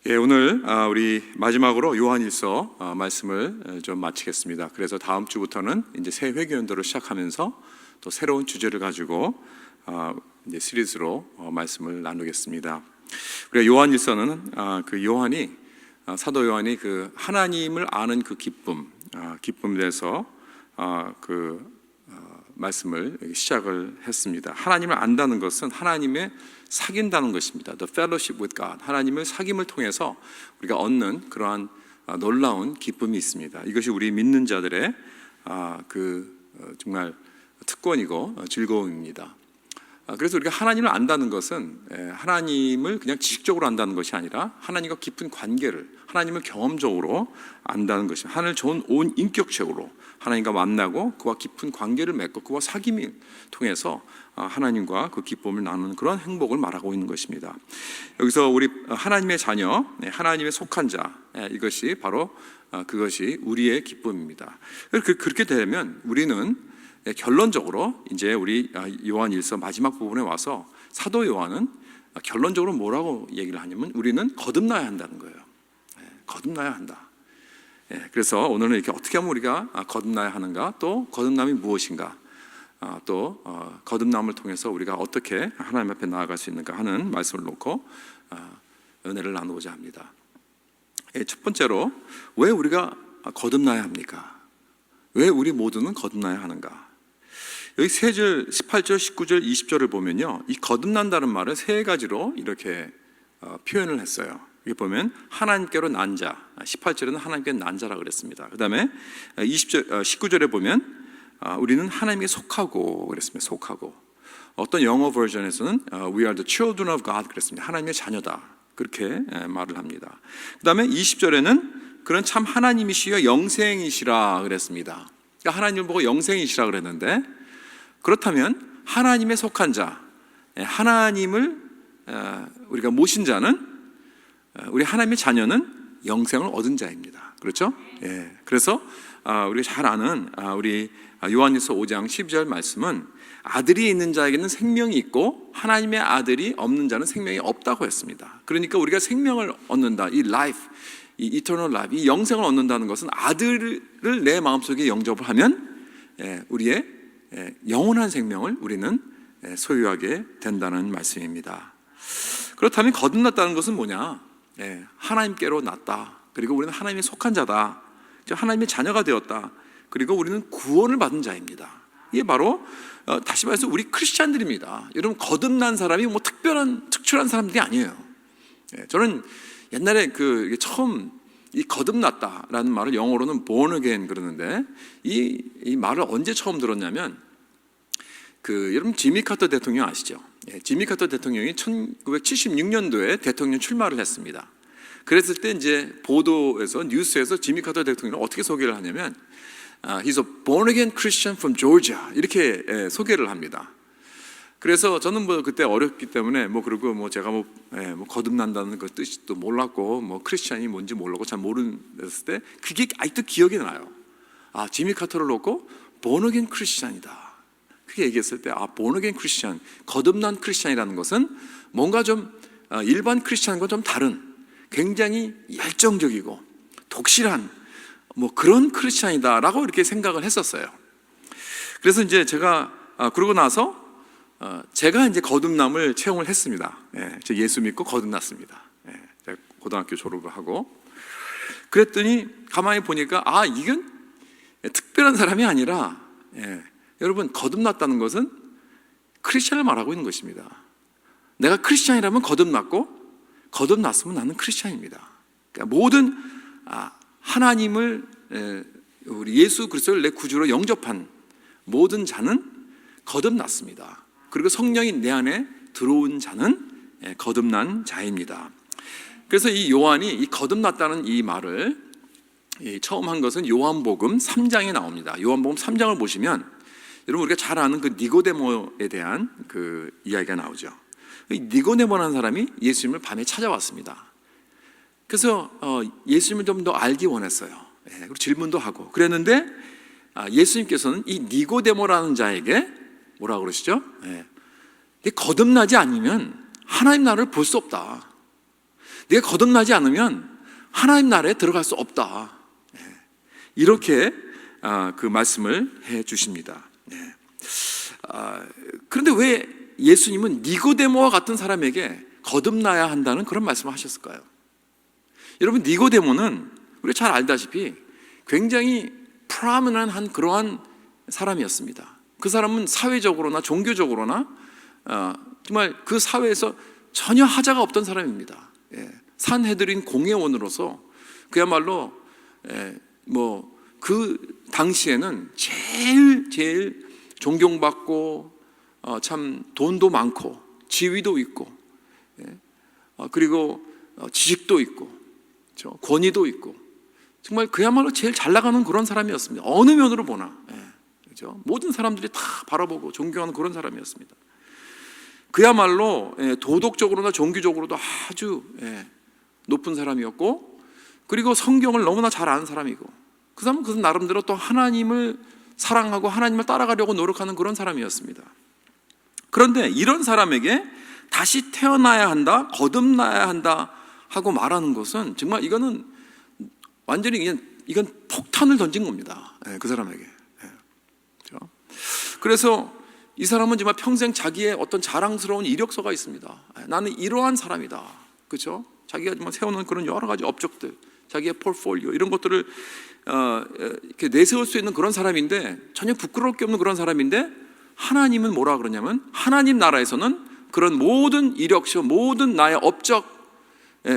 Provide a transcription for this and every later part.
오늘 우리 마지막으로 요한일서 말씀을 좀 마치겠습니다. 그래서 다음 주부터는 이제 새 회개연도를 시작하면서 또 새로운 주제를 가지고 이제 시리즈로 말씀을 나누겠습니다. 우리가 요한일서는 그 요한이 사도 요한이 그 하나님을 아는 그 기쁨에 대해서 말씀을 시작을 했습니다. 하나님을 안다는 것은 하나님의 사귄다는 것입니다. The fellowship with God. 하나님을 사귐을 통해서 우리가 얻는 그러한 놀라운 기쁨이 있습니다. 이것이 우리 믿는 자들의 정말 특권이고 즐거움입니다. 그래서 우리가 하나님을 안다는 것은 하나님을 그냥 지식적으로 안다는 것이 아니라 하나님과 깊은 관계를, 하나님을 경험적으로 안다는 것입니다. 하나님을 좋은 온 인격적으로 하나님과 만나고 그와 깊은 관계를 맺고 그와 사귐을 통해서 하나님과 그 기쁨을 나누는 그런 행복을 말하고 있는 것입니다. 여기서 우리 하나님의 자녀, 하나님의 속한 자, 이것이 바로 그것이 우리의 기쁨입니다. 그렇게 되면 우리는 결론적으로 이제 우리 요한일서 마지막 부분에 와서 사도 요한은 결론적으로 뭐라고 얘기를 하냐면 우리는 거듭나야 한다는 거예요. 거듭나야 한다. 그래서 오늘은 이렇게 어떻게 하면 우리가 거듭나야 하는가, 또 거듭남이 무엇인가, 또 거듭남을 통해서 우리가 어떻게 하나님 앞에 나아갈 수 있는가 하는 말씀을 놓고 은혜를 나누고자 합니다. 첫 번째로 왜 우리가 거듭나야 합니까? 왜 우리 모두는 거듭나야 하는가? 여기 3절, 18절, 19절, 20절을 보면요, 이 거듭난다는 말을 3가지로 이렇게 표현을 했어요. 여기 보면 하나님께로 난 자, 18절에는 하나님께 난 자라 그랬습니다. 그 다음에 19절에 보면 우리는 하나님께 속하고 그랬습니다. 속하고. 어떤 영어 버전에서는 We are the children of God 그랬습니다. 하나님의 자녀다, 그렇게 말을 합니다. 그 다음에 20절에는 그런 참 하나님이시여 영생이시라 그랬습니다. 그러니까 하나님을 보고 영생이시라 그랬는데, 그렇다면 하나님의 속한 자, 하나님을 우리가 모신 자는, 우리 하나님의 자녀는 영생을 얻은 자입니다. 그렇죠? 그래서 우리가 잘 아는 우리 요한일서 5장 12절 말씀은 아들이 있는 자에게는 생명이 있고 하나님의 아들이 없는 자는 생명이 없다고 했습니다. 그러니까 우리가 생명을 얻는다, 이 life, 이 eternal life, 이 영생을 얻는다는 것은 아들을 내 마음속에 영접을 하면 우리의 영원한 생명을 우리는 소유하게 된다는 말씀입니다. 그렇다면 거듭났다는 것은 뭐냐? 하나님께로 났다. 그리고 우리는 하나님의 속한 자다. 하나님의 자녀가 되었다. 그리고 우리는 구원을 받은 자입니다. 이게 바로 다시 말해서 우리 크리스찬들입니다. 여러분, 거듭난 사람이 뭐 특출한 사람들이 아니에요. 저는 옛날에 처음 이 거듭났다라는 말을 영어로는 born again 그러는데, 이 말을 언제 처음 들었냐면 여러분 지미 카터 대통령 아시죠? 지미 카터 대통령이 1976년도에 대통령 출마를 했습니다. 그랬을 때 이제 보도에서, 뉴스에서 지미 카터 대통령을 어떻게 소개를 하냐면 He's a born again Christian from Georgia 이렇게 소개를 합니다. 그래서 저는 그때 어렸기 때문에 그리고 제가 거듭난다는 그 뜻도 몰랐고 크리스찬이 뭔지 몰랐고 잘 모르는했을 때 그게 아직도 기억이 나요. 지미 카터를 놓고 born again 크리스찬이다. 그게 얘기했을 때 born again 크리스찬, 거듭난 크리스찬이라는 것은 뭔가 좀 일반 크리스찬과 좀 다른, 굉장히 열정적이고 독실한 그런 크리스찬이다라고 이렇게 생각을 했었어요. 그래서 이제 제가 그러고 나서 제가 이제 거듭남을 체험을 했습니다. 저 예수 믿고 거듭났습니다. 제가 고등학교 졸업을 하고, 그랬더니 가만히 보니까 이건 특별한 사람이 아니라, 여러분, 거듭났다는 것은 크리스찬을 말하고 있는 것입니다. 내가 크리스찬이라면 거듭났으면 나는 크리스찬입니다. 그러니까 모든 하나님을, 우리 예수 그리스도를 내 구주로 영접한 모든 자는 거듭났습니다. 그리고 성령이 내 안에 들어온 자는 거듭난 자입니다. 그래서 이 요한이 이 거듭났다는 이 말을 처음 한 것은 요한복음 3장에 나옵니다. 요한복음 3장을 보시면 여러분, 우리가 잘 아는 그 니고데모에 대한 그 이야기가 나오죠. 니고데모라는 사람이 예수님을 밤에 찾아왔습니다. 그래서 예수님을 좀 더 알기 원했어요. 그리고 질문도 하고 그랬는데, 예수님께서는 이 니고데모라는 자에게 뭐라고 그러시죠? 거듭나지 않으면 하나님 나라를 볼 수 없다. 네가 거듭나지 않으면 하나님 나라에 들어갈 수 없다. 이렇게 그 말씀을 해 주십니다. 그런데 왜 예수님은 니고데모와 같은 사람에게 거듭나야 한다는 그런 말씀을 하셨을까요? 여러분, 니고데모는 우리가 잘 알다시피 굉장히 프라미넌한 그러한 사람이었습니다. 그 사람은 사회적으로나 종교적으로나 정말 그 사회에서 전혀 하자가 없던 사람입니다. 산헤드린 공회원으로서 그야말로 그 당시에는 제일 존경받고 참 돈도 많고 지위도 있고 그리고 지식도 있고 권위도 있고 정말 그야말로 제일 잘 나가는 그런 사람이었습니다. 어느 면으로 보나 그렇죠? 모든 사람들이 다 바라보고 존경하는 그런 사람이었습니다. 그야말로 도덕적으로나 종교적으로도 아주 높은 사람이었고, 그리고 성경을 너무나 잘 아는 사람이고, 그 사람은 그 나름대로 또 하나님을 사랑하고 하나님을 따라가려고 노력하는 그런 사람이었습니다. 그런데 이런 사람에게 다시 태어나야 한다, 거듭나야 한다 하고 말하는 것은 정말 이거는 완전히 그냥 이건 폭탄을 던진 겁니다. 그 사람에게. 그래서 이 사람은 정말 평생 자기의 어떤 자랑스러운 이력서가 있습니다. 나는 이러한 사람이다. 그렇죠? 자기가 정말 세우는 그런 여러 가지 업적들, 자기의 포트폴리오 이런 것들을 이렇게 내세울 수 있는 그런 사람인데, 전혀 부끄러울 게 없는 그런 사람인데, 하나님은 뭐라 그러냐면 하나님 나라에서는 그런 모든 이력서, 모든 나의 업적,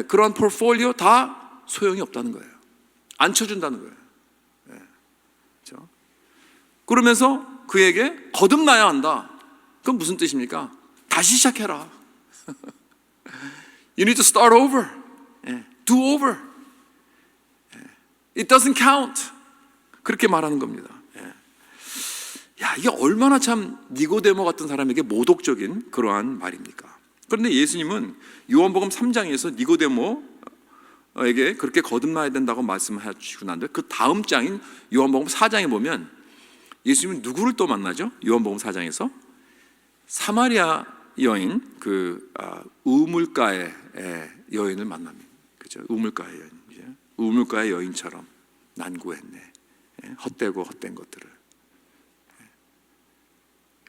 그런 포트폴리오 다 소용이 없다는 거예요. 안 쳐준다는 거예요. 그렇죠? 그러면서 그에게 거듭나야 한다. 그건 무슨 뜻입니까? 다시 시작해라. You need to start over. Do over. It doesn't count. 그렇게 말하는 겁니다. 야, 이게 얼마나 참 니고데모 같은 사람에게 모독적인 그러한 말입니까? 그런데 예수님은 요한복음 3장에서 니고데모에게 그렇게 거듭나야 된다고 말씀하시고 난데, 그 다음 장인 요한복음 4장에 보면 예수님은 누구를 또 만나죠? 요한복음 4장에서 사마리아 여인, 우물가의 여인을 만납니다. 그렇죠? 우물가의 여인, 우물가의 여인처럼 난구했네. 헛되고 헛된 것들을.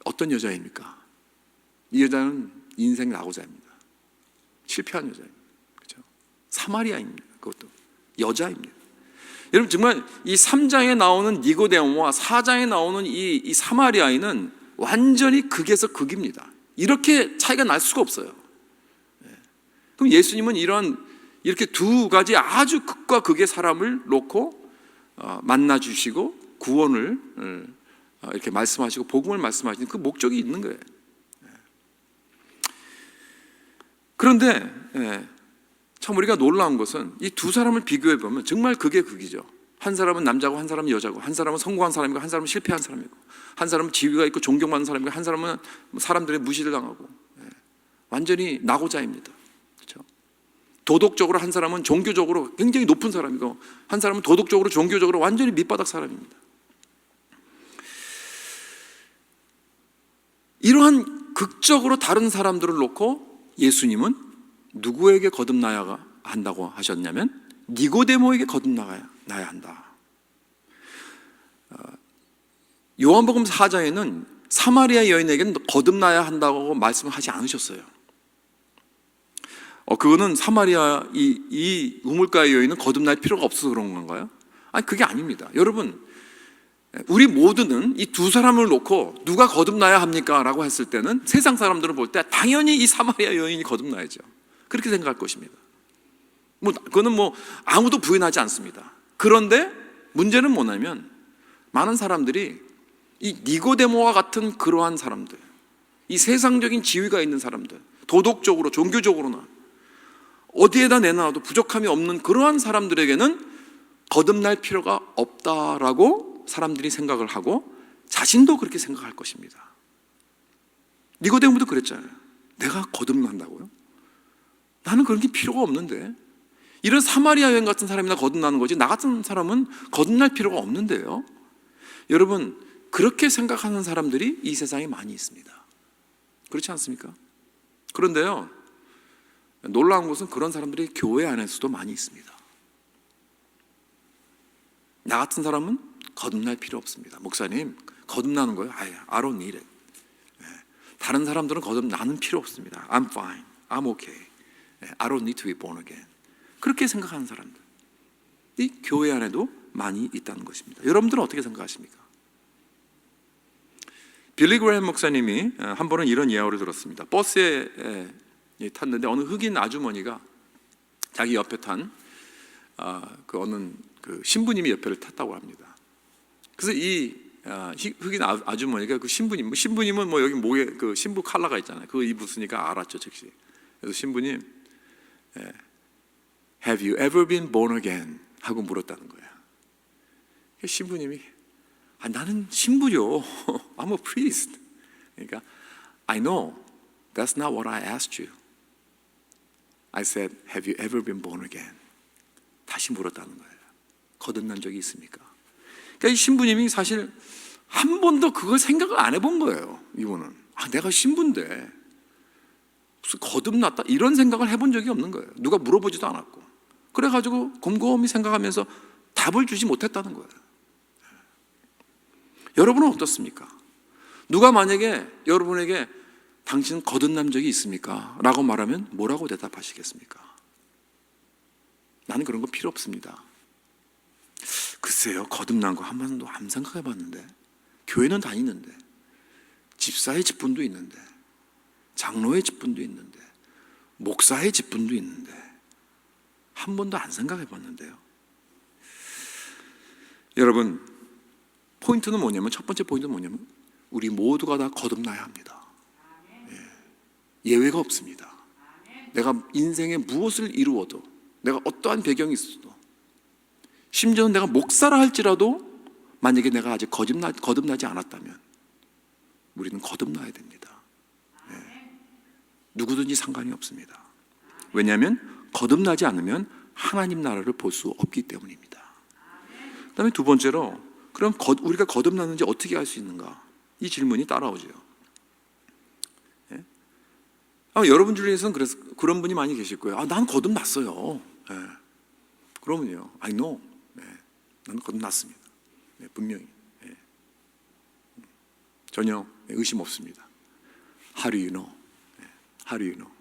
어떤 여자입니까? 이 여자는 인생 낙오자입니다. 실패한 여자입니다. 그렇죠? 사마리아입니다. 그것도 여자입니다. 여러분, 정말 이 3장에 나오는 니고데모와 4장에 나오는 이 사마리아인은 완전히 극에서 극입니다. 이렇게 차이가 날 수가 없어요. 그럼 예수님은 이렇게 두 가지 아주 극과 극의 사람을 놓고 만나 주시고 구원을 이렇게 말씀하시고 복음을 말씀하시는 그 목적이 있는 거예요. 그런데 참 우리가 놀라운 것은 이 두 사람을 비교해 보면 정말 극의 극이죠. 한 사람은 남자고 한 사람은 여자고, 한 사람은 성공한 사람이고 한 사람은 실패한 사람이고, 한 사람은 지위가 있고 존경받는 사람이고 한 사람은 사람들의 무시를 당하고, 완전히 낙오자입니다. 그렇죠? 도덕적으로 한 사람은 종교적으로 굉장히 높은 사람이고 한 사람은 도덕적으로 종교적으로 완전히 밑바닥 사람입니다. 이러한 극적으로 다른 사람들을 놓고 예수님은 누구에게 거듭나야 한다고 하셨냐면 니고데모에게 거듭나야 한다. 요한복음 4장에는 사마리아 여인에게는 거듭나야 한다고 말씀하지 않으셨어요. 그거는 사마리아 이 우물가의 여인은 거듭날 필요가 없어서 그런 건가요? 아니, 그게 아닙니다. 여러분, 우리 모두는 이 두 사람을 놓고 누가 거듭나야 합니까? 라고 했을 때는 세상 사람들은 볼 때 당연히 이 사마리아 여인이 거듭나야죠. 그렇게 생각할 것입니다. 그거는 아무도 부인하지 않습니다. 그런데 문제는 뭐냐면 많은 사람들이 이 니고데모와 같은 그러한 사람들, 이 세상적인 지위가 있는 사람들, 도덕적으로 종교적으로나 어디에다 내놔도 부족함이 없는 그러한 사람들에게는 거듭날 필요가 없다라고 사람들이 생각을 하고 자신도 그렇게 생각할 것입니다. 니고데모도 그랬잖아요. 내가 거듭난다고요? 나는 그런 게 필요가 없는데, 이런 사마리아 여인 같은 사람이나 거듭나는 거지 나 같은 사람은 거듭날 필요가 없는데요. 여러분, 그렇게 생각하는 사람들이 이 세상에 많이 있습니다. 그렇지 않습니까? 그런데요, 놀라운 것은 그런 사람들이 교회 안에서도 많이 있습니다. 나 같은 사람은 거듭날 필요 없습니다. 목사님, 거듭나는 거예요? I don't need it. 다른 사람들은 거듭나는 필요 없습니다. I'm fine. I'm okay. I don't need to be born again. 그렇게 생각하는 사람들, 이 교회 안에도 많이 있다는 것입니다. 여러분들은 어떻게 생각하십니까? 빌리 그레이엄 목사님이 한 번은 이런 이야기를 들었습니다. 버스에 탔는데 어느 흑인 아주머니가 자기 옆에 탄 어느 신부님이 옆에를 탔다고 합니다. 그래서 이 흑인 아주머니가 그 신부님은 뭐 여기 목에 그 신부 칼라가 있잖아요. 그거 입으시니까 알았죠, 즉시. 그래서 신부님, Have you ever been born again? 하고 물었다는 거예요. 신부님이 나는 신부요. I'm a priest. 그러니까 I know that's not what I asked you. I said, Have you ever been born again? 다시 물었다는 거예요. 거듭난 적이 있습니까? 그러니까 이 신부님이 사실 한 번도 그걸 생각을 안 해본 거예요. 이분은 내가 신부인데 무슨 거듭났다 이런 생각을 해본 적이 없는 거예요. 누가 물어보지도 않았고, 그래가지고 곰곰이 생각하면서 답을 주지 못했다는 거예요. 여러분은 어떻습니까? 누가 만약에 여러분에게 당신 거듭난 적이 있습니까? 라고 말하면 뭐라고 대답하시겠습니까? 나는 그런 거 필요 없습니다. 글쎄요, 거듭난 거 한 번도 안 생각해 봤는데, 교회는 다니는데, 집사의 직분도 있는데, 장로의 직분도 있는데, 목사의 직분도 있는데, 한 번도 안 생각해 봤는데요. 여러분, 포인트는 뭐냐면, 첫 번째 포인트는 뭐냐면 우리 모두가 다 거듭나야 합니다. 예외가 없습니다. 내가 인생에 무엇을 이루어도, 내가 어떠한 배경이 있어도, 심지어는 내가 목사라 할지라도 만약에 내가 아직 거듭나지 않았다면 우리는 거듭나야 됩니다. 누구든지 상관이 없습니다. 왜냐하면 거듭나지 않으면 하나님 나라를 볼 수 없기 때문입니다. 그 다음에 두 번째로, 그럼 우리가 거듭났는지 어떻게 알 수 있는가? 이 질문이 따라오죠. 여러분 중에서는 그래서 그런 분이 많이 계실 거예요. 난 거듭났어요. 그러면요, I know. 나는 거듭났습니다. 분명히. 전혀 의심 없습니다. How do you know? How do you know?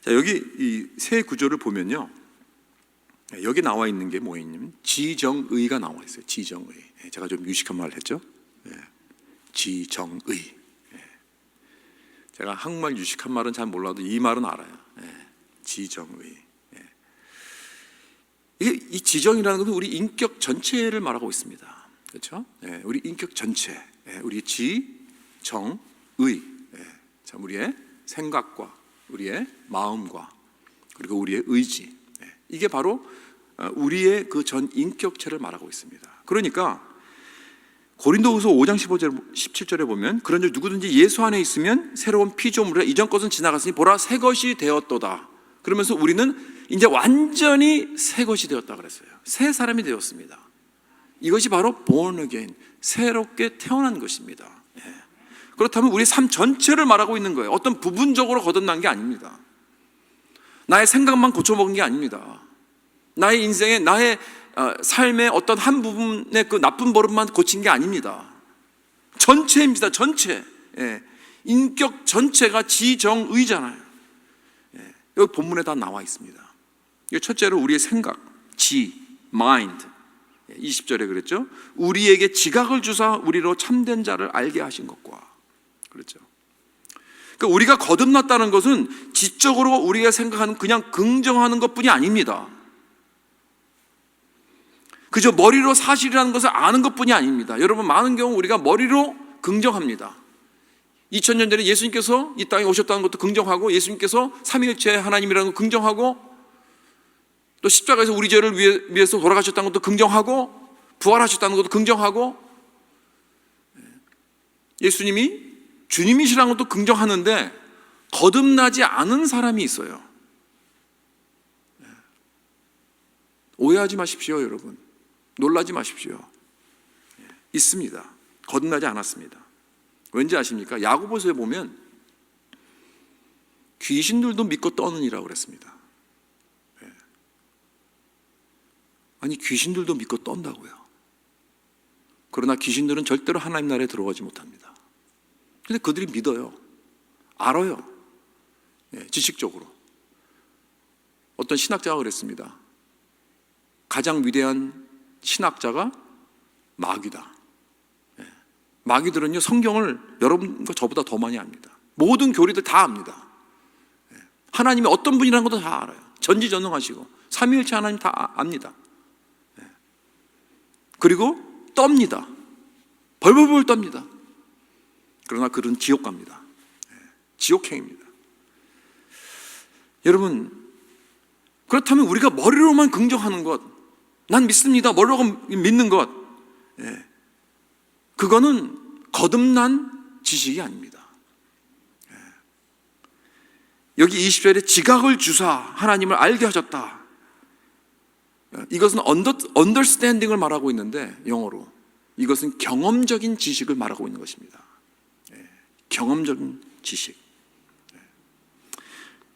자, 여기 이 세 구조를 보면요, 여기 나와 있는 게 뭐냐면 지정의가 나와 있어요. 지정의. 제가 좀 유식한 말을 했죠. 지정의. 제가 한국말 유식한 말은 잘 몰라도 이 말은 알아요. 지정의. 이 지정이라는 것은 우리 인격 전체를 말하고 있습니다. 그렇죠? 우리 인격 전체. 우리 지정의. 참 우리의 생각과 우리의 마음과 그리고 우리의 의지. 이게 바로 우리의 그 전 인격체를 말하고 있습니다. 그러니까 고린도후서 5장 17절에 보면, 그런즉 누구든지 예수 안에 있으면 새로운 피조물이라, 이전 것은 지나갔으니 보라 새 것이 되었도다. 그러면서 우리는 이제 완전히 새 것이 되었다 그랬어요. 새 사람이 되었습니다. 이것이 바로 born again, 새롭게 태어난 것입니다. 그렇다면 우리 삶 전체를 말하고 있는 거예요. 어떤 부분적으로 거듭난 게 아닙니다. 나의 생각만 고쳐먹은 게 아닙니다. 나의 인생에, 나의 삶의 어떤 한 부분의 그 나쁜 버릇만 고친 게 아닙니다. 전체입니다. 전체. 인격 전체가 지정의잖아요. 여기 본문에 다 나와 있습니다. 첫째로 우리의 생각, mind. 20절에 그랬죠. 우리에게 지각을 주사 우리로 참된 자를 알게 하신 것과. 그렇죠. 그러니까 우리가 거듭났다는 것은 지적으로 우리가 생각하는 그냥 긍정하는 것뿐이 아닙니다. 그저 머리로 사실이라는 것을 아는 것뿐이 아닙니다. 여러분, 많은 경우 우리가 머리로 긍정합니다. 2000년 전에 예수님께서 이 땅에 오셨다는 것도 긍정하고, 예수님께서 삼위일체 하나님이라는 걸 긍정하고, 또 십자가에서 우리 죄를 위해서 돌아가셨다는 것도 긍정하고, 부활하셨다는 것도 긍정하고, 예수님이 주님이시라는 것도 긍정하는데 거듭나지 않은 사람이 있어요. 오해하지 마십시오, 여러분. 놀라지 마십시오. 있습니다. 거듭나지 않았습니다. 왠지 아십니까? 야고보서에 보면 귀신들도 믿고 떠느니라고 그랬습니다. 아니, 귀신들도 믿고 떤다고요. 그러나 귀신들은 절대로 하나님 나라에 들어가지 못합니다. 근데 그들이 믿어요. 알아요. 지식적으로. 어떤 신학자가 그랬습니다. 가장 위대한 신학자가 마귀다. 마귀들은요, 성경을 여러분과 저보다 더 많이 압니다. 모든 교리들 다 압니다. 하나님이 어떤 분이라는 것도 다 알아요. 전지전능하시고 삼위일체 하나님 다 압니다. 그리고 떱니다. 벌벌벌 떱니다. 그러나 그들은 지옥 갑니다. 지옥행입니다. 여러분, 그렇다면 우리가 머리로만 긍정하는 것, 난 믿습니다, 머리로 믿는 것, 그거는 거듭난 지식이 아닙니다. 여기 20절에 지각을 주사 하나님을 알게 하셨다. 이것은 understanding을 말하고 있는데, 영어로 이것은 경험적인 지식을 말하고 있는 것입니다. 경험적인 지식.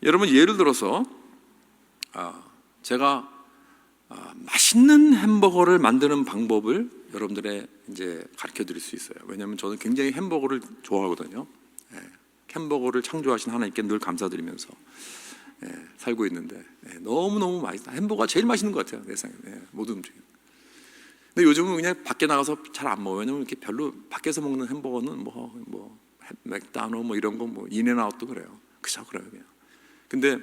여러분, 예를 들어서 제가 맛있는 햄버거를 만드는 방법을 여러분들의 이제 가르쳐 드릴 수 있어요. 왜냐하면 저는 굉장히 햄버거를 좋아하거든요. 햄버거를 창조하신 하나님께 늘 감사드리면서 살고 있는데, 너무너무 맛있다. 햄버거가 제일 맛있는 것 같아요, 내 생각에. 모든 음식. 근데 요즘은 그냥 밖에 나가서 잘 안 먹어요. 왜냐면 이렇게 별로 밖에서 먹는 햄버거는 뭐 맥다노 뭐 이런 거, 뭐 인앤아웃도 그래요. 그죠, 그래요 그냥. 근데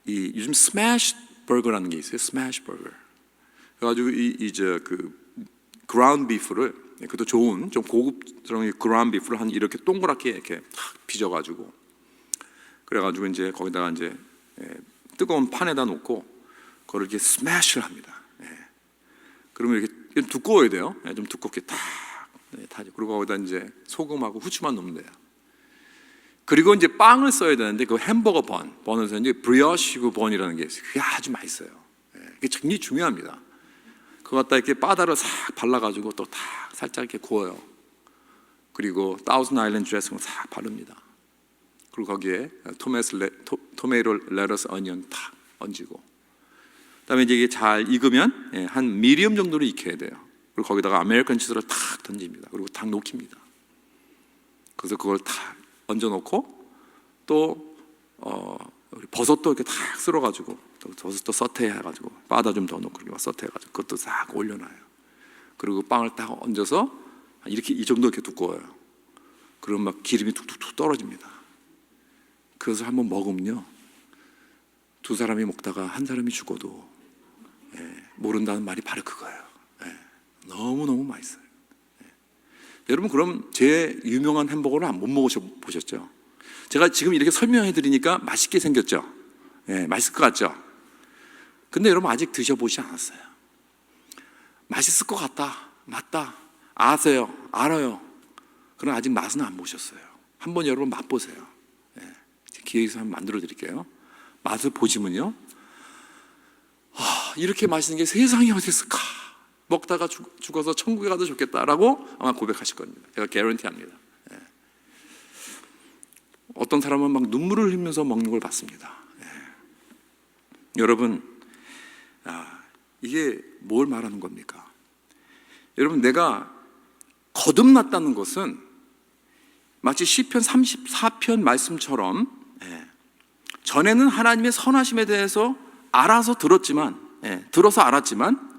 이 요즘 스매시 버거라는 게 있어요. 스매시 버거. 그래가지고 이제 그 그라운드 비프를, 그것도 좋은 좀 고급스러운 그라운드 비프를 한 이렇게 동그랗게 이렇게 탁 빚어가지고, 그래가지고 이제 거기다가 이제 뜨거운 판에다 놓고 그걸 이렇게 스매시를 합니다. 그러면 이렇게 두꺼워야 돼요. 좀 두껍게 탁 타죠. 그리고 거기다 이제 소금하고 후추만 넣으면 돼요. 그리고 이제 빵을 써야 되는데, 그 햄버거 번에서 이제 브리오시고 번이라는 게 있어요. 그게 아주 맛있어요. 그게 굉장히 중요합니다. 그거 갖다 이렇게 바다를 싹 발라가지고 또 탁 살짝 이렇게 구워요. 그리고 타우즌 아일랜드 드레싱을 싹 바릅니다. 그리고 거기에 토메이토, 레터스, 어니언 탁 얹고, 그다음에 이제 이게 잘 익으면 한 미디엄 정도로 익혀야 돼요. 그리고 거기다가 아메리칸 치즈를 탁 던집니다. 그리고 탁 녹입니다. 그래서 그걸 탁 얹어놓고, 또 버섯도 이렇게 탁 쓸어가지고, 또 버섯도 서태해가지고 바다 좀 더 넣고 이렇게 서태해가지고 그것도 싹 올려놔요. 그리고 빵을 딱 얹어서 이렇게 이 정도 이렇게 두꺼워요. 그러면 막 기름이 툭툭툭 떨어집니다. 그것을 한번 먹으면요, 두 사람이 먹다가 한 사람이 죽어도 모른다는 말이 바로 그거예요. 너무너무 맛있어요. 여러분, 그럼 제 유명한 햄버거를 못 먹어보셨죠? 제가 지금 이렇게 설명해 드리니까 맛있게 생겼죠? 맛있을 것 같죠? 근데 여러분, 아직 드셔보지 않았어요. 맛있을 것 같다, 맞다, 아세요, 알아요. 그럼 아직 맛은 안 보셨어요. 한번 여러분 맛보세요. 기회 있어서 한번 만들어 드릴게요. 맛을 보시면요, 이렇게 맛있는 게 세상에 어디 있을까? 먹다가 죽어서 천국에 가도 좋겠다라고 아마 고백하실 겁니다. 제가 개런티합니다. 어떤 사람은 막 눈물을 흘리면서 먹는 걸 봤습니다. 여러분, 이게 뭘 말하는 겁니까? 여러분, 내가 거듭났다는 것은 마치 시편 34편 말씀처럼, 전에는 하나님의 선하심에 대해서 들어서 알았지만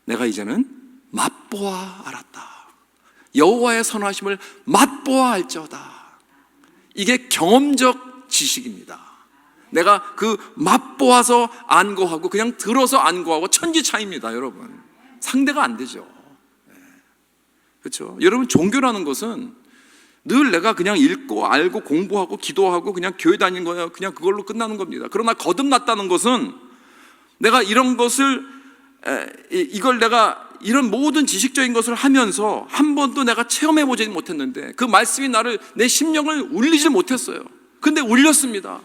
내가 이제는 맛보아 알았다. 여호와의 선하심을 맛보아 알지어다. 이게 경험적 지식입니다. 내가 그 맛보아서 안 거하고 그냥 들어서 안 거하고 천지 차이입니다. 여러분, 상대가 안 되죠. 그렇죠? 여러분, 종교라는 것은 늘 내가 그냥 읽고 알고 공부하고 기도하고 그냥 교회 다니는 거예요. 그냥 그걸로 끝나는 겁니다. 그러나 거듭났다는 것은 내가 이런 것을, 이걸 내가 이런 모든 지식적인 것을 하면서 한 번도 내가 체험해보지 못했는데, 그 말씀이 내 심령을 울리지 못했어요. 근데 울렸습니다.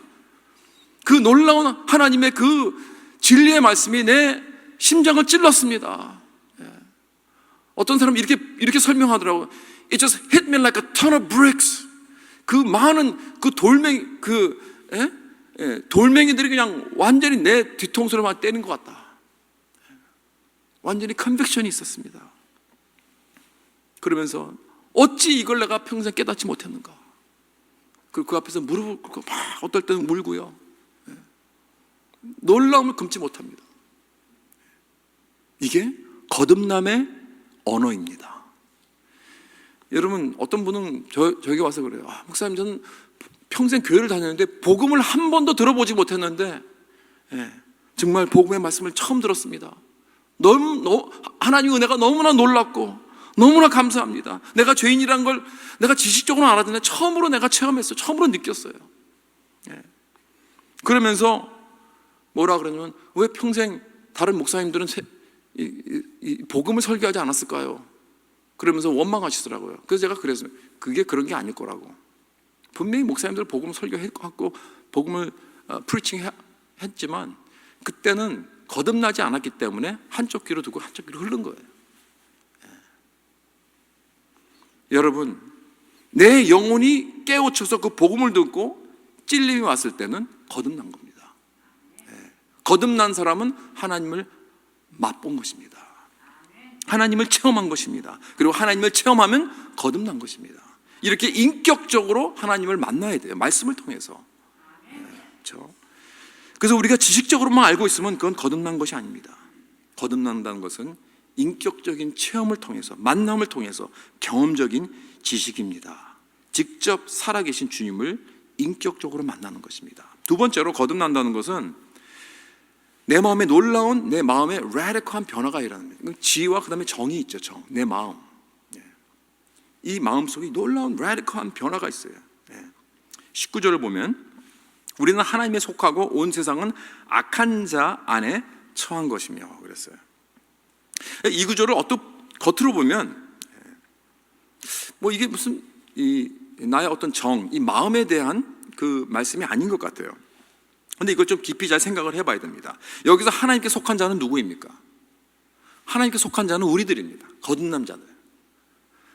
그 놀라운 하나님의 그 진리의 말씀이 내 심장을 찔렀습니다. 어떤 사람이 이렇게 설명하더라고요. It just hit me like a ton of bricks. 그 많은 그 돌멩이, 그 돌멩이들이 그냥 완전히 내 뒤통수를 막 때린 것 같다. 완전히 컨빅션이 있었습니다. 그러면서 어찌 이걸 내가 평생 깨닫지 못했는가. 그 앞에서 무릎을 꿇고 막 어떨 때는 울고요. 놀라움을 금치 못합니다. 이게 거듭남의 언어입니다. 여러분, 어떤 분은 저에게 와서 그래요. 목사님, 저는 평생 교회를 다녔는데 복음을 한 번도 들어보지 못했는데 정말 복음의 말씀을 처음 들었습니다. 하나님의 은혜가 너무나 놀랍고 너무나 감사합니다. 내가 죄인이란 걸 내가 지식적으로 알았는데 처음으로 내가 체험했어요. 처음으로 느꼈어요. 그러면서 뭐라 그러냐면, 왜 평생 다른 목사님들은 이 복음을 설교하지 않았을까요? 그러면서 원망하시더라고요. 그래서 제가 그랬어요. 그게 그런 게 아닐 거라고. 분명히 목사님들 복음을 설교했고 복음을 프리칭 했지만 그때는 거듭나지 않았기 때문에 한쪽 귀로 두고 한쪽 귀로 흐른 거예요. 여러분, 내 영혼이 깨우쳐서 그 복음을 듣고 찔림이 왔을 때는 거듭난 겁니다. 거듭난 사람은 하나님을 맛본 것입니다. 하나님을 체험한 것입니다. 그리고 하나님을 체험하면 거듭난 것입니다. 이렇게 인격적으로 하나님을 만나야 돼요. 말씀을 통해서. 그렇죠? 그래서 우리가 지식적으로만 알고 있으면 그건 거듭난 것이 아닙니다. 거듭난다는 것은 인격적인 체험을 통해서, 만남을 통해서 경험적인 지식입니다. 직접 살아계신 주님을 인격적으로 만나는 것입니다. 두 번째로, 거듭난다는 것은 내 마음에 놀라운, 내 마음에 라디컬한 변화가 일어나는 거예요. 지와 그 다음에 정이 있죠. 정, 내 마음. 이 마음속에 놀라운 라디컬한 변화가 있어요. 19절을 보면, 우리는 하나님에 속하고 온 세상은 악한 자 안에 처한 것이며 그랬어요. 이 구절을 겉으로 보면 뭐 이게 무슨 나의 어떤 정, 이 마음에 대한 그 말씀이 아닌 것 같아요. 근데 이걸 좀 깊이 잘 생각을 해봐야 됩니다. 여기서 하나님께 속한 자는 누구입니까? 하나님께 속한 자는 우리들입니다. 거듭난 자들.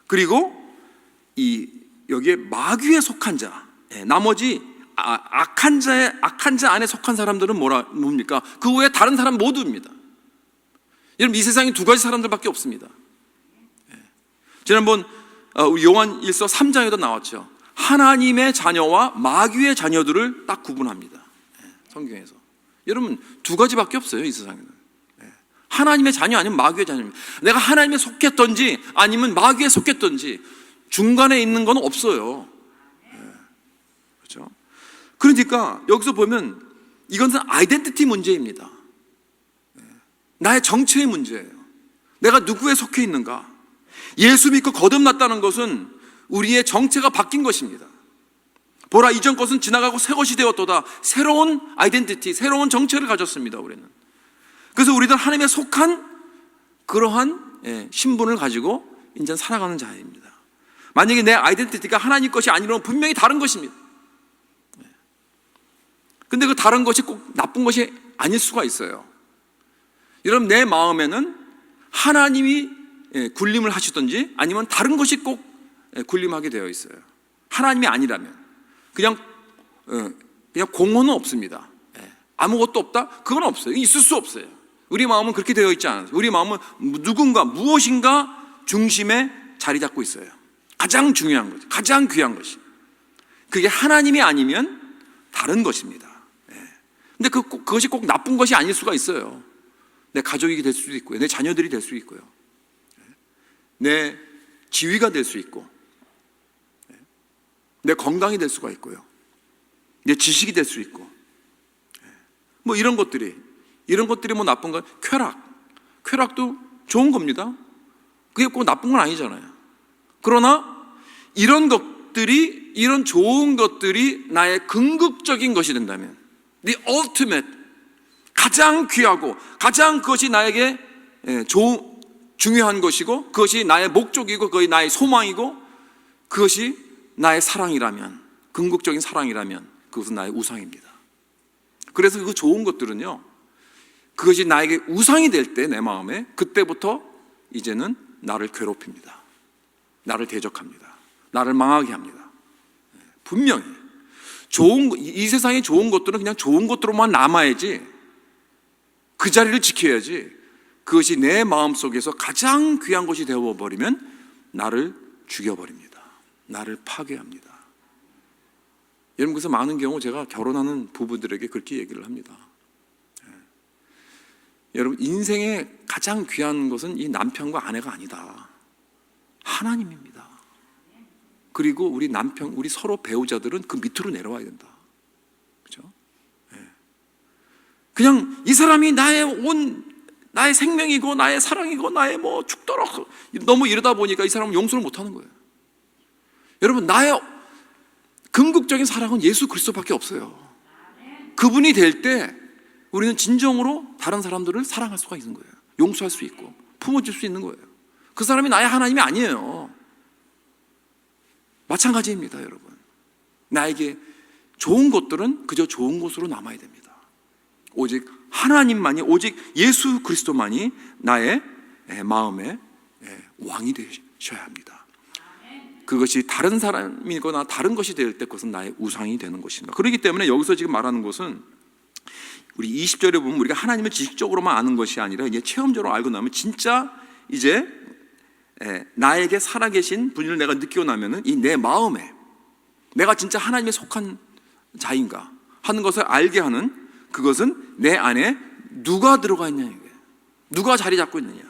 그리고 여기에 마귀에 속한 자, 나머지 악한 자 안에 속한 사람들은 뭡니까? 그 외에 다른 사람 모두입니다. 여러분, 이 세상에 두 가지 사람들밖에 없습니다. 지난번 우리 요한일서 3장에도 나왔죠. 하나님의 자녀와 마귀의 자녀들을 딱 구분합니다. 성경에서. 여러분, 두 가지밖에 없어요, 이 세상에는. 하나님의 자녀 아니면 마귀의 자녀입니다. 내가 하나님에 속했던지 아니면 마귀에 속했던지 중간에 있는 건 없어요. 그렇죠? 그러니까 여기서 보면 이것은 아이덴티티 문제입니다. 나의 정체의 문제예요. 내가 누구에 속해 있는가? 예수 믿고 거듭났다는 것은 우리의 정체가 바뀐 것입니다. 보라, 이전 것은 지나가고 새 것이 되었도다. 새로운 아이덴티티, 새로운 정체를 가졌습니다, 우리는. 그래서 우리는 하나님에 속한 그러한 신분을 가지고 이제 살아가는 자입니다. 만약에 내 아이덴티티가 하나님 것이 아니라면 분명히 다른 것입니다. 근데 그 다른 것이 꼭 나쁜 것이 아닐 수가 있어요. 여러분, 내 마음에는 하나님이 군림을 하시든지 아니면 다른 것이 꼭 군림하게 되어 있어요. 하나님이 아니라면 그냥 공허는 없습니다. 아무것도 없다? 그건 없어요. 있을 수 없어요. 우리 마음은 그렇게 되어 있지 않아요. 우리 마음은 누군가, 무엇인가 중심에 자리 잡고 있어요. 가장 중요한 거죠. 가장 귀한 것이. 그게 하나님이 아니면 다른 것입니다. 근데 그것이 꼭 나쁜 것이 아닐 수가 있어요. 내 가족이 될 수도 있고요. 내 자녀들이 될 수 있고요. 내 지위가 될 수 있고, 내 건강이 될 수가 있고요. 내 지식이 될 수 있고, 뭐 이런 것들이 뭐 나쁜 건 쾌락도 좋은 겁니다. 그게 꼭 나쁜 건 아니잖아요. 그러나 이런 좋은 것들이 나의 궁극적인 것이 된다면, the ultimate, 가장 귀하고 가장 그것이 나에게 중요한 것이고, 그것이 나의 목적이고, 그것이 나의 소망이고, 그것이 나의 사랑이라면, 궁극적인 사랑이라면 그것은 나의 우상입니다. 그래서 그 좋은 것들은요, 그것이 나에게 우상이 될 때 내 마음에, 그때부터 이제는 나를 괴롭힙니다. 나를 대적합니다. 나를 망하게 합니다. 분명히 이 세상에 좋은 것들은 그냥 좋은 것으로만 남아야지, 그 자리를 지켜야지, 그것이 내 마음속에서 가장 귀한 것이 되어버리면 나를 죽여버립니다. 나를 파괴합니다. 여러분, 그래서 많은 경우 제가 결혼하는 부부들에게 그렇게 얘기를 합니다. 여러분, 인생에 가장 귀한 것은 이 남편과 아내가 아니다. 하나님입니다. 그리고 우리 남편, 우리 서로 배우자들은 그 밑으로 내려와야 된다. 그렇죠? 그냥 이 사람이 나의 생명이고 나의 사랑이고 나의 뭐 죽도록 너무 이러다 보니까 이 사람은 용서를 못하는 거예요. 여러분, 나의 궁극적인 사랑은 예수 그리스도밖에 없어요. 그분이 될 때 우리는 진정으로 다른 사람들을 사랑할 수가 있는 거예요. 용서할 수 있고 품어줄 수 있는 거예요. 그 사람이 나의 하나님이 아니에요. 마찬가지입니다, 여러분. 나에게 좋은 것들은 그저 좋은 것으로 남아야 됩니다. 오직 하나님만이, 오직 예수 그리스도만이 나의 마음의 왕이 되셔야 합니다. 그것이 다른 사람이거나 다른 것이 될 때 그것은 나의 우상이 되는 것입니다. 그렇기 때문에 여기서 지금 말하는 것은 우리 20절에 보면 우리가 하나님을 지식적으로만 아는 것이 아니라 이제 체험적으로 알고 나면 진짜 이제 나에게 살아계신 분을 내가 느끼고 나면은 이 내 마음에 내가 진짜 하나님에 속한 자인가 하는 것을 알게 하는, 그것은 내 안에 누가 들어가 있느냐, 누가 자리 잡고 있느냐,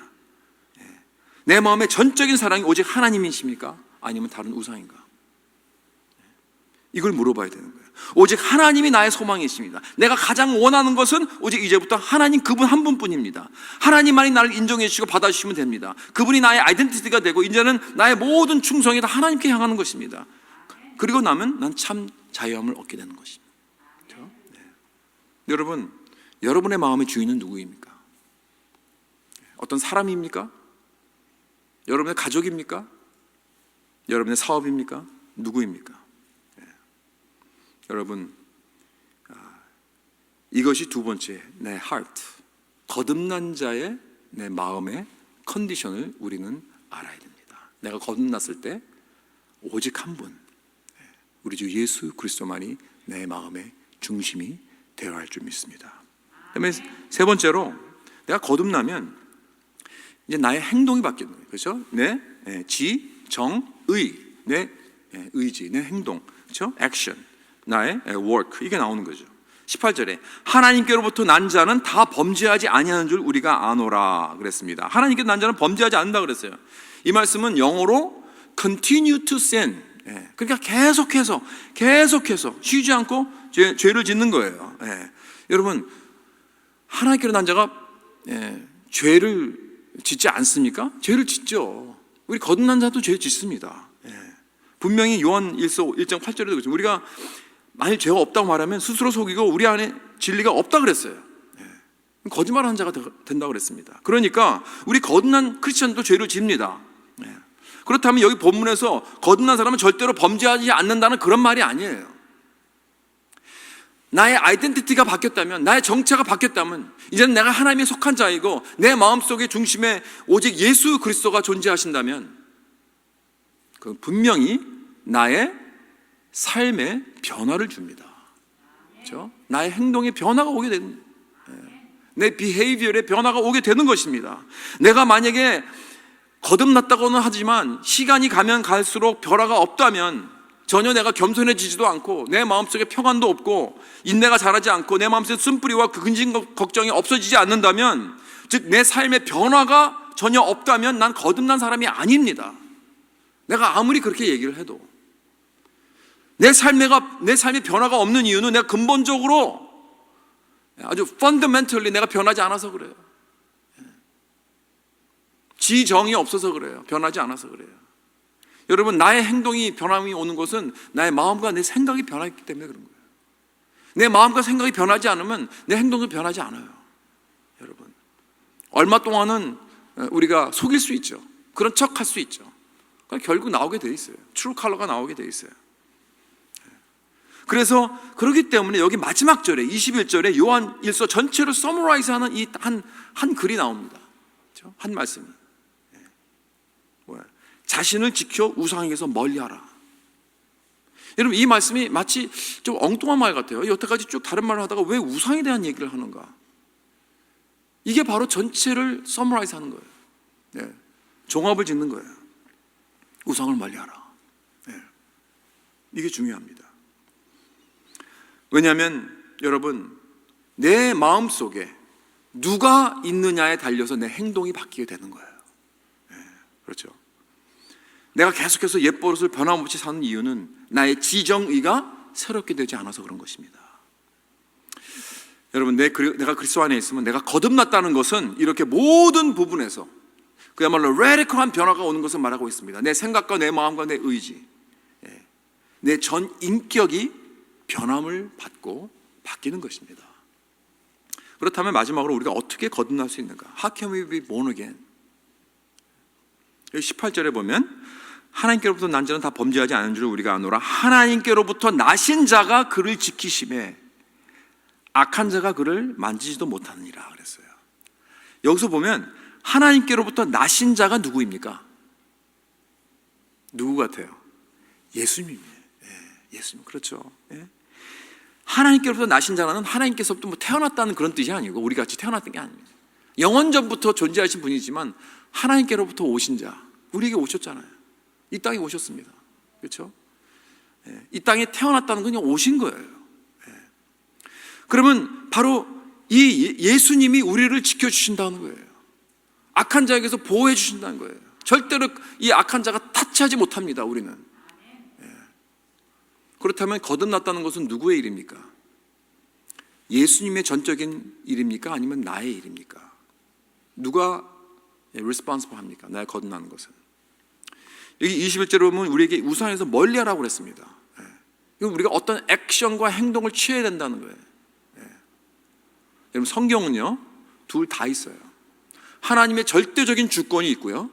내 마음의 전적인 사랑이 오직 하나님이십니까? 아니면 다른 우상인가? 이걸 물어봐야 되는 거예요. 오직 하나님이 나의 소망이십니다. 내가 가장 원하는 것은 오직 이제부터 하나님, 그분 한 분뿐입니다. 하나님만이 나를 인정해 주시고 받아주시면 됩니다. 그분이 나의 아이덴티티가 되고 이제는 나의 모든 충성이 다 하나님께 향하는 것입니다. 그리고 나면 난 참 자유함을 얻게 되는 것입니다. 그렇죠? 네. 여러분, 여러분의 마음의 주인은 누구입니까? 어떤 사람입니까? 여러분의 가족입니까? 여러분의 사업입니까? 누구입니까? 여러분, 이것이 두 번째, 내 heart, 거듭난 자의 내 마음의 컨디션을 우리는 알아야 됩니다. 내가 거듭났을 때 오직 한 분, 우리 주 예수 그리스도만이 내 마음의 중심이 되어야 할 줄 믿습니다. 그다음에 세 번째로, 내가 거듭나면 이제 나의 행동이 바뀌는 거예요. 그렇죠? 내 내 의지, 내 행동, 그렇죠? 액션, 나의 work, 이게 나오는 거죠. 18절에 하나님께로부터 난 자는 다 범죄하지 아니하는 줄 우리가 아노라 그랬습니다. 하나님께로 난 자는 범죄하지 않는다 그랬어요. 이 말씀은 영어로 continue to sin, 그러니까 계속해서 쉬지 않고 죄를 짓는 거예요. 여러분, 하나님께로 난 자가 죄를 짓지 않습니까? 죄를 짓죠. 우리 거듭난 자도 죄 짓습니다. 분명히 요한 1서 1장 8절에도 그렇죠. 우리가 만약 죄가 없다고 말하면 스스로 속이고 우리 안에 진리가 없다 그랬어요. 거짓말하는 자가 된다고 그랬습니다. 그러니까 우리 거듭난 크리스천도 죄를 집니다. 그렇다면 여기 본문에서 거듭난 사람은 절대로 범죄하지 않는다는 그런 말이 아니에요. 나의 아이덴티티가 바뀌었다면, 나의 정체가 바뀌었다면, 이제는 내가 하나님에 속한 자이고 내 마음속의 중심에 오직 예수 그리스도가 존재하신다면, 그 분명히 나의 삶에 변화를 줍니다. 그렇죠? 나의 행동에 변화가 오게 되는, 내 비헤이비얼에 변화가 오게 되는 것입니다. 내가 만약에 거듭났다고는 하지만 시간이 가면 갈수록 변화가 없다면, 전혀 내가 겸손해지지도 않고 내 마음속에 평안도 없고 인내가 자라지 않고 내 마음속에 쓴뿌리와 그 근심 걱정이 없어지지 않는다면, 즉 내 삶의 변화가 전혀 없다면 난 거듭난 사람이 아닙니다. 내가 아무리 그렇게 얘기를 해도 내 삶의 변화가 없는 이유는 내가 근본적으로 아주 fundamentally 내가 변하지 않아서 그래요. 지정이 없어서 그래요. 변하지 않아서 그래요. 여러분, 나의 행동이 변함이 오는 것은 나의 마음과 내 생각이 변하기 때문에 그런 거예요. 내 마음과 생각이 변하지 않으면 내 행동도 변하지 않아요. 여러분, 얼마 동안은 우리가 속일 수 있죠. 그런 척 할 수 있죠. 결국 나오게 돼 있어요. 트루 컬러가 나오게 돼 있어요. 그래서 그렇기 때문에 여기 마지막 절에 21절에 요한 1서 전체를 서머라이즈하는 이 한 글이 나옵니다. 그렇죠? 한 말씀이 자신을 지켜 우상에게서 멀리하라. 여러분, 이 말씀이 마치 좀 엉뚱한 말 같아요. 여태까지 쭉 다른 말을 하다가 왜 우상에 대한 얘기를 하는가? 이게 바로 전체를 서머라이즈 하는 거예요. 네. 종합을 짓는 거예요. 우상을 멀리하라. 네. 이게 중요합니다. 왜냐하면 여러분, 내 마음속에 누가 있느냐에 달려서 내 행동이 바뀌게 되는 거예요. 네. 그렇죠. 내가 계속해서 옛버릇을 변함없이 사는 이유는 나의 지정의가 새롭게 되지 않아서 그런 것입니다. 여러분, 내가 그리스도 안에 있으면 내가 거듭났다는 것은 이렇게 모든 부분에서 그야말로 레디컬한 변화가 오는 것을 말하고 있습니다. 내 생각과 내 마음과 내 의지, 내 전 인격이 변함을 받고 바뀌는 것입니다. 그렇다면 마지막으로 우리가 어떻게 거듭날 수 있는가? How can we be born again? 18절에 보면 하나님께로부터 난 자는 다 범죄하지 않은 줄 우리가 아노라. 하나님께로부터 나신 자가 그를 지키심에 악한 자가 그를 만지지도 못하느니라 그랬어요. 여기서 보면 하나님께로부터 나신 자가 누구입니까? 누구 같아요? 예수님이에요. 예수님, 그렇죠. 하나님께로부터 나신 자는 하나님께서부터 뭐 태어났다는 그런 뜻이 아니고 우리 같이 태어났던 게 아닙니다. 영원전부터 존재하신 분이지만 하나님께로부터 오신 자, 우리에게 오셨잖아요. 이 땅에 오셨습니다. 그렇죠? 이 땅에 태어났다는 건 그냥 오신 거예요. 그러면 바로 이 예수님이 우리를 지켜주신다는 거예요. 악한 자에게서 보호해 주신다는 거예요. 절대로 이 악한 자가 타치하지 못합니다. 우리는. 그렇다면 거듭났다는 것은 누구의 일입니까? 예수님의 전적인 일입니까? 아니면 나의 일입니까? 누가 responsible 합니까? 나의 거듭나는 것은. 여기 21절에 보면 우리에게 우상에서 멀리하라고 그랬습니다. 우리가 어떤 액션과 행동을 취해야 된다는 거예요. 여러분, 성경은요 둘 다 있어요. 하나님의 절대적인 주권이 있고요,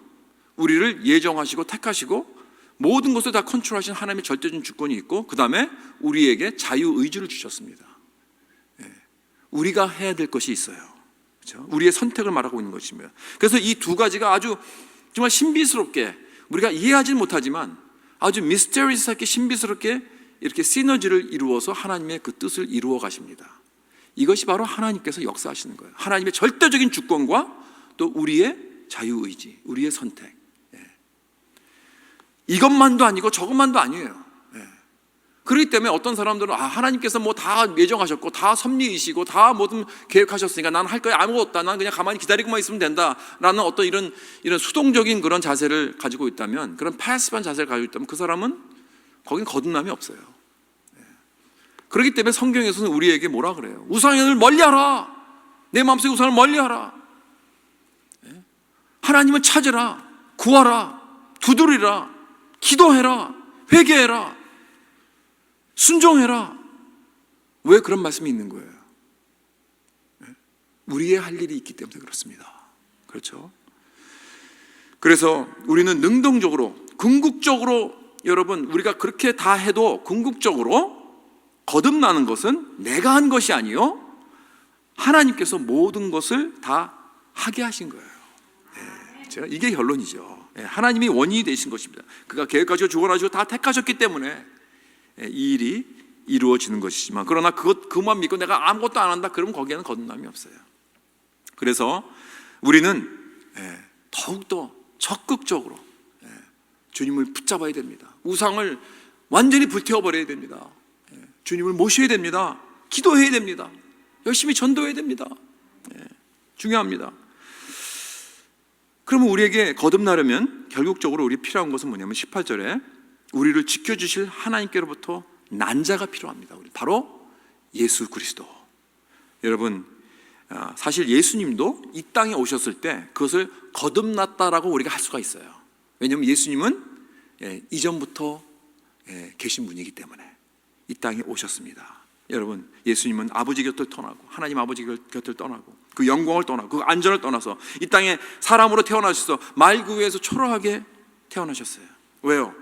우리를 예정하시고 택하시고 모든 것을 다 컨트롤하신 하나님의 절대적인 주권이 있고, 그 다음에 우리에게 자유의지를 주셨습니다. 우리가 해야 될 것이 있어요. 그렇죠? 우리의 선택을 말하고 있는 것입니다. 그래서 이 두 가지가 아주 정말 신비스럽게 우리가 이해하지는 못하지만 아주 미스테리스하게 신비스럽게 이렇게 시너지를 이루어서 하나님의 그 뜻을 이루어 가십니다. 이것이 바로 하나님께서 역사하시는 거예요. 하나님의 절대적인 주권과 또 우리의 자유의지, 우리의 선택. 이것만도 아니고 저것만도 아니에요. 그렇기 때문에 어떤 사람들은 하나님께서 뭐 다 예정하셨고 다 섭리이시고 다 모든 계획하셨으니까 나는 할 거야 아무것도 없다, 나는 그냥 가만히 기다리고만 있으면 된다라는 어떤 이런 수동적인 그런 자세를 가지고 있다면, 그런 패시브한 자세를 가지고 있다면 그 사람은 거긴 거듭남이 없어요. 그렇기 때문에 성경에서는 우리에게 뭐라 그래요? 우상을 멀리하라. 내 마음속에 우상을 멀리하라. 하나님을 찾으라, 구하라, 두드리라, 기도해라, 회개해라, 순종해라. 왜 그런 말씀이 있는 거예요? 우리의 할 일이 있기 때문에 그렇습니다. 그렇죠? 그래서 우리는 능동적으로, 궁극적으로, 여러분, 우리가 그렇게 다 해도 궁극적으로 거듭나는 것은 내가 한 것이 아니요 하나님께서 모든 것을 다 하게 하신 거예요. 이게 결론이죠. 하나님이 원인이 되신 것입니다. 그가 계획하시고 주관하시고 다 택하셨기 때문에 이 일이 이루어지는 것이지만, 그러나 그것만 믿고 내가 아무것도 안 한다 그러면 거기에는 거듭남이 없어요. 그래서 우리는 더욱더 적극적으로 주님을 붙잡아야 됩니다. 우상을 완전히 불태워버려야 됩니다. 주님을 모셔야 됩니다. 기도해야 됩니다. 열심히 전도해야 됩니다. 중요합니다. 그러면 우리에게 거듭나려면 결국적으로 우리 필요한 것은 뭐냐면 18절에 우리를 지켜주실 하나님께로부터 난 자가 필요합니다. 바로 예수 그리스도. 여러분, 사실 예수님도 이 땅에 오셨을 때 그것을 거듭났다라고 우리가 할 수가 있어요. 왜냐하면 예수님은 이전부터 계신 분이기 때문에 이 땅에 오셨습니다. 여러분, 예수님은 아버지 곁을 떠나고 하나님 아버지 곁을 떠나고 그 영광을 떠나고 그 안전을 떠나서 이 땅에 사람으로 태어나셔서 말 그 위에서 초라하게 태어나셨어요. 왜요?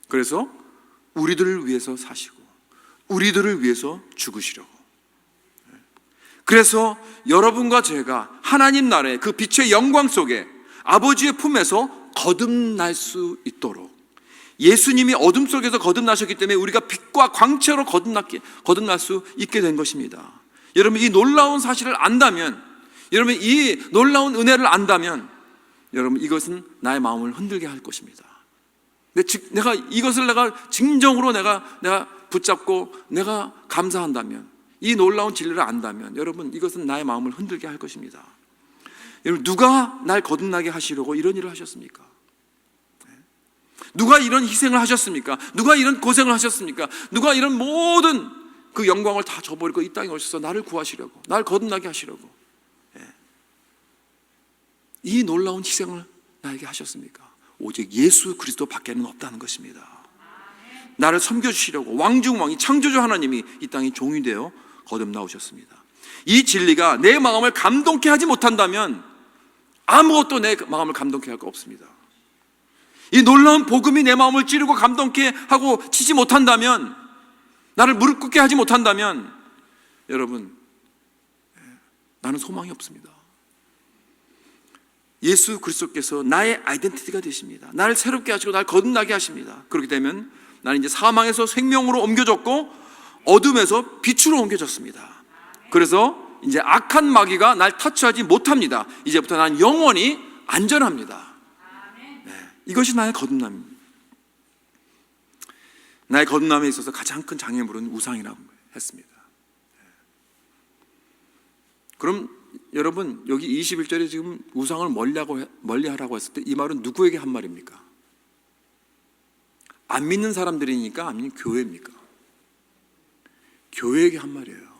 그래서 우리들을 위해서 사시고 우리들을 위해서 죽으시려고. 그래서 여러분과 제가 하나님 나라의 그 빛의 영광 속에 아버지의 품에서 거듭날 수 있도록 예수님이 어둠 속에서 거듭나셨기 때문에 우리가 빛과 광채로 거듭날 수 있게 된 것입니다. 여러분, 이 놀라운 사실을 안다면, 여러분 이 놀라운 은혜를 안다면, 여러분 이것은 나의 마음을 흔들게 할 것입니다. 내가 이것을 진정으로 내가 붙잡고 내가 감사한다면, 이 놀라운 진리를 안다면, 여러분 이것은 나의 마음을 흔들게 할 것입니다. 여러분, 누가 날 거듭나게 하시려고 이런 일을 하셨습니까? 누가 이런 희생을 하셨습니까? 누가 이런 고생을 하셨습니까? 누가 이런 모든 그 영광을 다 저버리고 이 땅에 오셔서 나를 구하시려고, 나를 거듭나게 하시려고 이 놀라운 희생을 나에게 하셨습니까? 오직 예수 그리스도 밖에는 없다는 것입니다. 나를 섬겨주시려고 왕중왕이 창조주 하나님이 이 땅에 종이 되어 거듭나오셨습니다. 이 진리가 내 마음을 감동케 하지 못한다면 아무것도 내 마음을 감동케 할 거 없습니다. 이 놀라운 복음이 내 마음을 찌르고 감동케 하고 치지 못한다면, 나를 무릎 꿇게 하지 못한다면, 여러분 나는 소망이 없습니다. 예수 그리스도께서 나의 아이덴티티가 되십니다. 나를 새롭게 하시고 나를 거듭나게 하십니다. 그렇게 되면 나는 이제 사망에서 생명으로 옮겨졌고 어둠에서 빛으로 옮겨졌습니다. 그래서 이제 악한 마귀가 날 터치하지 못합니다. 이제부터 나는 영원히 안전합니다. 이것이 나의 거듭남입니다. 나의 거듭남에 있어서 가장 큰 장애물은 우상이라고 했습니다. 그럼 여러분, 여기 21절에 지금 우상을 멀리하라고 했을 때 이 말은 누구에게 한 말입니까? 안 믿는 사람들이니까, 아니면 교회입니까? 교회에게 한 말이에요.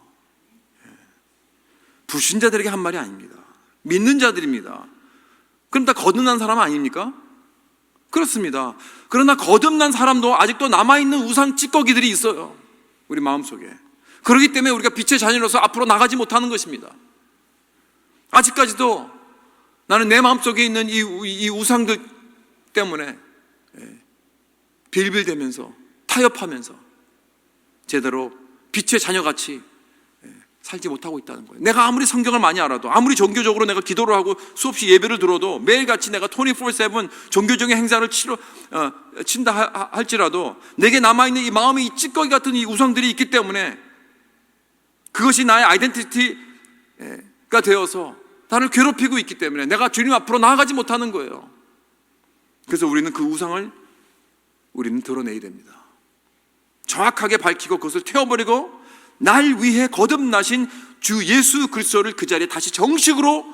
불신자들에게 한 말이 아닙니다. 믿는 자들입니다. 그럼 다 거듭난 사람 아닙니까? 그렇습니다. 그러나 거듭난 사람도 아직도 남아있는 우상 찌꺼기들이 있어요, 우리 마음속에. 그렇기 때문에 우리가 빛의 자녀로서 앞으로 나가지 못하는 것입니다. 아직까지도 나는 내 마음속에 있는 이 우상들 때문에 빌빌대면서 타협하면서 제대로 빛의 자녀같이 살지 못하고 있다는 거예요. 내가 아무리 성경을 많이 알아도, 아무리 종교적으로 내가 기도를 하고 수없이 예배를 들어도, 매일같이 내가 24/7 종교적인 행사를 친다 할지라도 내게 남아있는 이 마음의 이 찌꺼기 같은 이 우상들이 있기 때문에 그것이 나의 아이덴티티가 되어서 나를 괴롭히고 있기 때문에 내가 주님 앞으로 나아가지 못하는 거예요. 그래서 우리는 그 우상을 드러내야 됩니다. 정확하게 밝히고 그것을 태워버리고 날 위해 거듭나신 주 예수 그리스도를 그 자리에 다시 정식으로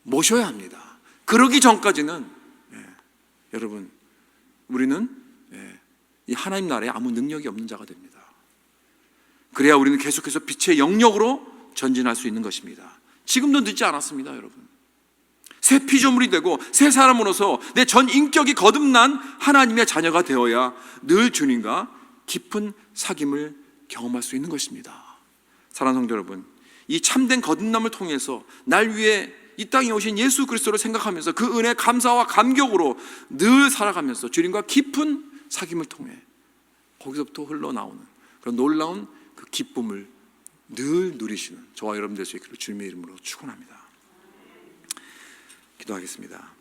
모셔야 합니다. 그러기 전까지는 여러분, 우리는 이 하나님 나라에 아무 능력이 없는 자가 됩니다. 그래야 우리는 계속해서 빛의 영역으로 전진할 수 있는 것입니다. 지금도 늦지 않았습니다, 여러분. 새 피조물이 되고 새 사람으로서 내 전 인격이 거듭난 하나님의 자녀가 되어야 늘 주님과 깊은 사귐을 경험할 수 있는 것입니다. 사랑하는 성도 여러분, 이 참된 거듭남을 통해서 날 위해 이 땅에 오신 예수 그리스도를 생각하면서 그 은혜 감사와 감격으로 늘 살아가면서 주님과 깊은 사귐을 통해 거기서부터 흘러나오는 그런 놀라운 그 기쁨을 늘 누리시는 저와 여러분 될 수 있기를 주님의 이름으로 축원합니다. 기도하겠습니다.